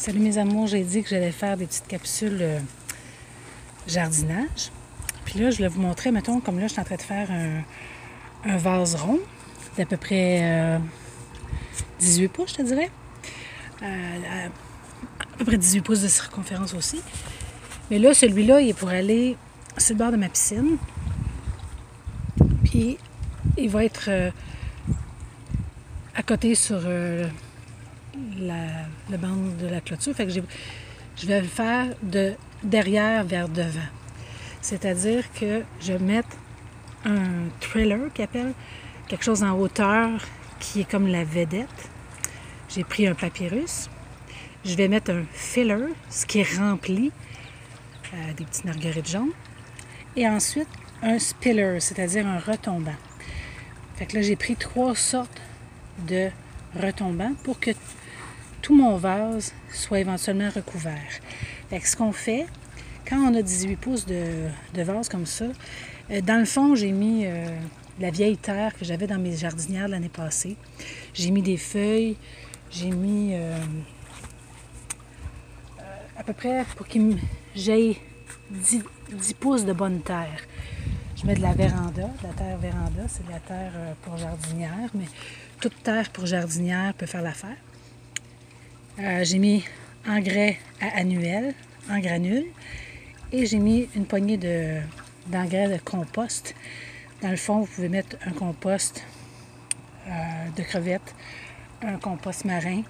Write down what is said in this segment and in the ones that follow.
Salut mes amours, j'ai dit que j'allais faire des petites capsules jardinage. Puis là, je voulais vous montrer, mettons, comme là, je suis en train de faire un vase rond d'à peu près 18 pouces, je te dirais. À peu près 18 pouces de circonférence aussi. Mais là, celui-là, il est pour aller sur le bord de ma piscine. Puis, il va être à côté sur la bande de la clôture. Fait que je vais le faire de derrière vers devant. C'est-à-dire que je vais mettre un trailer qui appelle, quelque chose en hauteur qui est comme la vedette. J'ai pris un papyrus. Je vais mettre un filler, ce qui est rempli, des petites marguerites jaunes. Et ensuite, un spiller, c'est-à-dire un retombant. Fait que là, j'ai pris 3 sortes de retombants pour que tout mon vase soit éventuellement recouvert. Fait que ce qu'on fait, quand on a 18 pouces de vase comme ça, dans le fond, j'ai mis la vieille terre que j'avais dans mes jardinières l'année passée. J'ai mis des feuilles, j'ai mis à peu près pour qu'il j'aie 10 pouces de bonne terre. Je mets de la véranda, de la terre véranda, c'est de la terre pour jardinière, mais toute terre pour jardinière peut faire l'affaire. J'ai mis engrais à annuel, en granules, et j'ai mis une poignée d'engrais de compost. Dans le fond, vous pouvez mettre un compost de crevettes, un compost marin.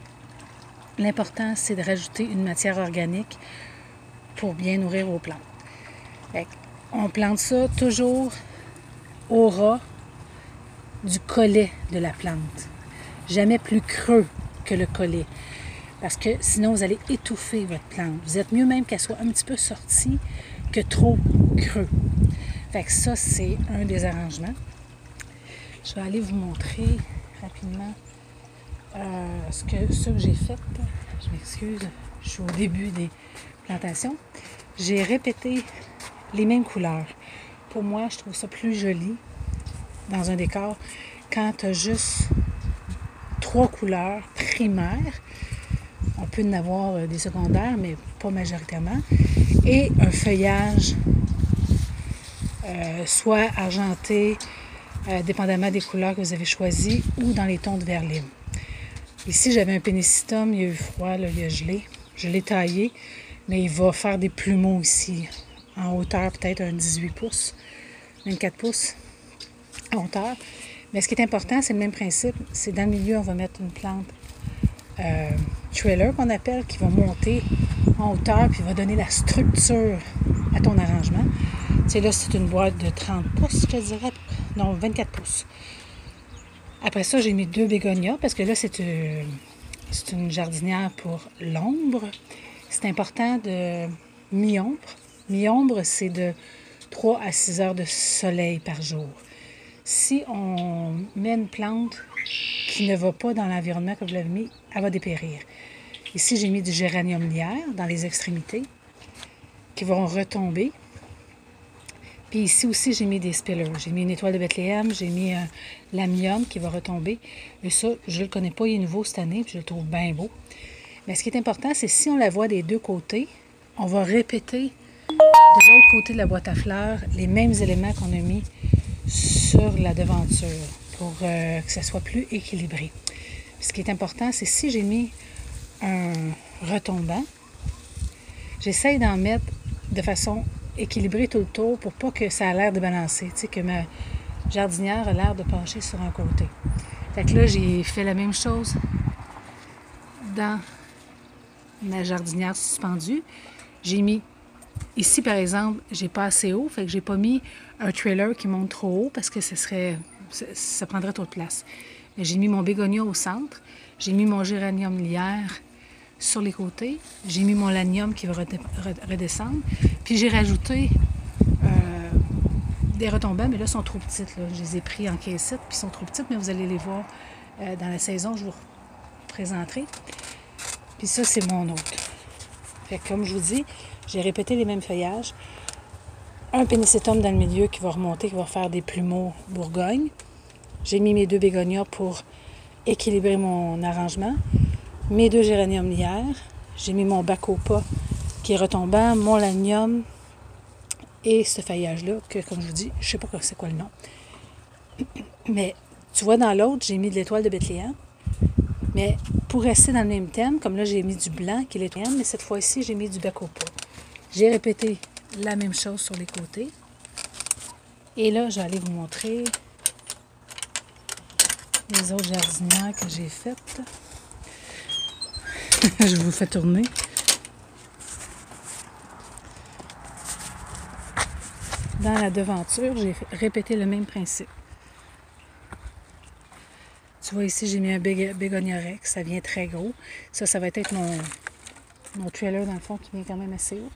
L'important, c'est de rajouter une matière organique pour bien nourrir vos plantes. Fait on plante ça toujours au ras du collet de la plante. Jamais plus creux que le collet. Parce que sinon, vous allez étouffer votre plante. Vous êtes mieux même qu'elle soit un petit peu sortie que trop creux. Fait que ça, c'est un des arrangements. Je vais aller vous montrer rapidement ce que j'ai fait. Je m'excuse, je suis au début des plantations. J'ai répété les mêmes couleurs. Pour moi, je trouve ça plus joli dans un décor quand tu as juste 3 couleurs primaires. On peut en avoir des secondaires, mais pas majoritairement. Et un feuillage soit argenté, dépendamment des couleurs que vous avez choisies, ou dans les tons de vert lime. Ici, j'avais un pénécitum, il y a eu froid, là, il a gelé. Je l'ai taillé, mais il va faire des plumeaux ici, en hauteur peut-être un 18 pouces, 24 pouces en hauteur. Mais ce qui est important, c'est le même principe, c'est dans le milieu, on va mettre une plante trailer qu'on appelle, qui va monter en hauteur puis va donner la structure à ton arrangement. Tu sais, là, c'est une boîte de 30 pouces, je te dirais. Non, 24 pouces. Après ça, j'ai mis 2 bégonias parce que là, c'est une jardinière pour l'ombre. C'est important de mi-ombre. Mi-ombre, c'est de 3 à 6 heures de soleil par jour. Si on met une plante qui ne va pas dans l'environnement que vous l'avez mis, elle va dépérir. Ici, j'ai mis du géranium lierre dans les extrémités qui vont retomber. Puis ici aussi, j'ai mis des spillers. J'ai mis une étoile de Bethléem, j'ai mis un lamium qui va retomber. Et ça, je ne le connais pas, il est nouveau cette année, puis je le trouve bien beau. Mais ce qui est important, c'est si on la voit des deux côtés, on va répéter de l'autre côté de la boîte à fleurs les mêmes éléments qu'on a mis sur la devanture pour que ça soit plus équilibré. Puis ce qui est important, c'est si j'ai mis un retombant, j'essaye d'en mettre de façon équilibrée tout le tour pour pas que ça a l'air de balancer, tu sais, que ma jardinière a l'air de pencher sur un côté. Fait que là, j'ai fait la même chose dans ma jardinière suspendue. J'ai mis, ici par exemple, j'ai pas assez haut, fait que j'ai pas mis un trailer qui monte trop haut parce que ça prendrait trop de place. Mais j'ai mis mon bégonia au centre, j'ai mis mon géranium lierre sur les côtés, j'ai mis mon lanium qui va redescendre, puis j'ai rajouté des retombants, mais là, ils sont trop petites. Là. Je les ai pris en caissette, puis ils sont trop petites, mais vous allez les voir dans la saison, je vous présenterai. Puis ça, c'est mon autre. Fait que comme je vous dis, j'ai répété les mêmes feuillages. Un pénécitum dans le milieu qui va remonter, qui va faire des plumeaux Bourgogne. J'ai mis mes 2 bégonias pour équilibrer mon arrangement. Mes 2 géraniums lierre, J'ai mis mon bacopa qui est retombant, mon lanium et ce feuillage-là, que comme je vous dis, je ne sais pas c'est quoi le nom. Mais tu vois, dans l'autre, j'ai mis de l'étoile de Bethléem. Mais pour rester dans le même thème, comme là, j'ai mis du blanc qui est l'étoile, mais cette fois-ci, j'ai mis du bacopa. J'ai répété la même chose sur les côtés. Et là, je vais aller vous montrer les autres jardinières que j'ai faites. Je vous fais tourner. Dans la devanture, j'ai répété le même principe. Tu vois ici, j'ai mis un bégonia rex, ça vient très gros. Ça va être mon trailer dans le fond qui vient quand même assez haut.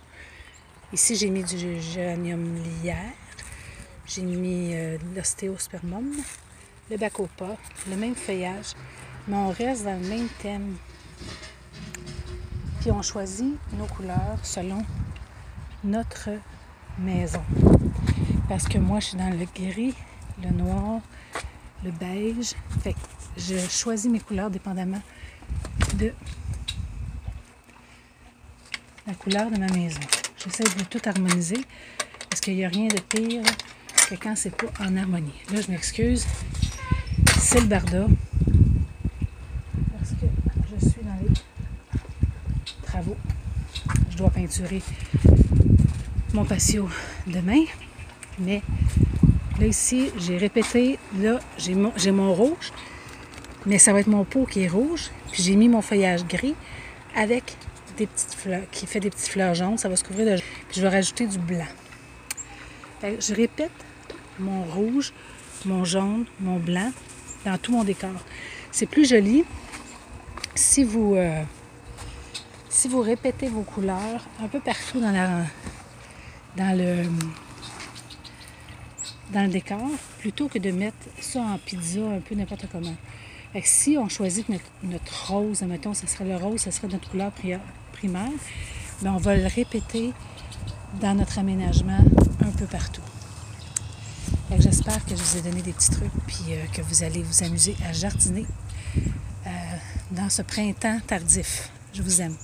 Ici, j'ai mis du géranium lierre. J'ai mis de l'ostéospermum, le bacopa, le même feuillage. Mais on reste dans le même thème. Puis on choisit nos couleurs selon notre maison. Parce que moi, je suis dans le gris, le noir, le beige. Fait que je choisis mes couleurs dépendamment de la couleur de ma maison. J'essaie de tout harmoniser parce qu'il n'y a rien de pire que quand c'est pas en harmonie. Là, je m'excuse. C'est le barda. Parce que je suis dans les travaux. Je dois peinturer mon patio demain. Mais là, ici, j'ai répété. Là, j'ai mon rouge. Mais ça va être mon pot qui est rouge. Puis j'ai mis mon feuillage gris avec des petites fleurs, qui fait des petites fleurs jaunes. Ça va se couvrir de jaune. Puis je vais rajouter du blanc. Je répète mon rouge, mon jaune, mon blanc dans tout mon décor. C'est plus joli si vous répétez vos couleurs un peu partout dans le décor, plutôt que de mettre ça en pizza un peu n'importe comment. Fait que si on choisit notre rose, admettons, ça serait le rose, ça serait notre couleur primaire, mais on va le répéter dans notre aménagement un peu partout. Fait que j'espère que je vous ai donné des petits trucs puis que vous allez vous amuser à jardiner dans ce printemps tardif. Je vous aime.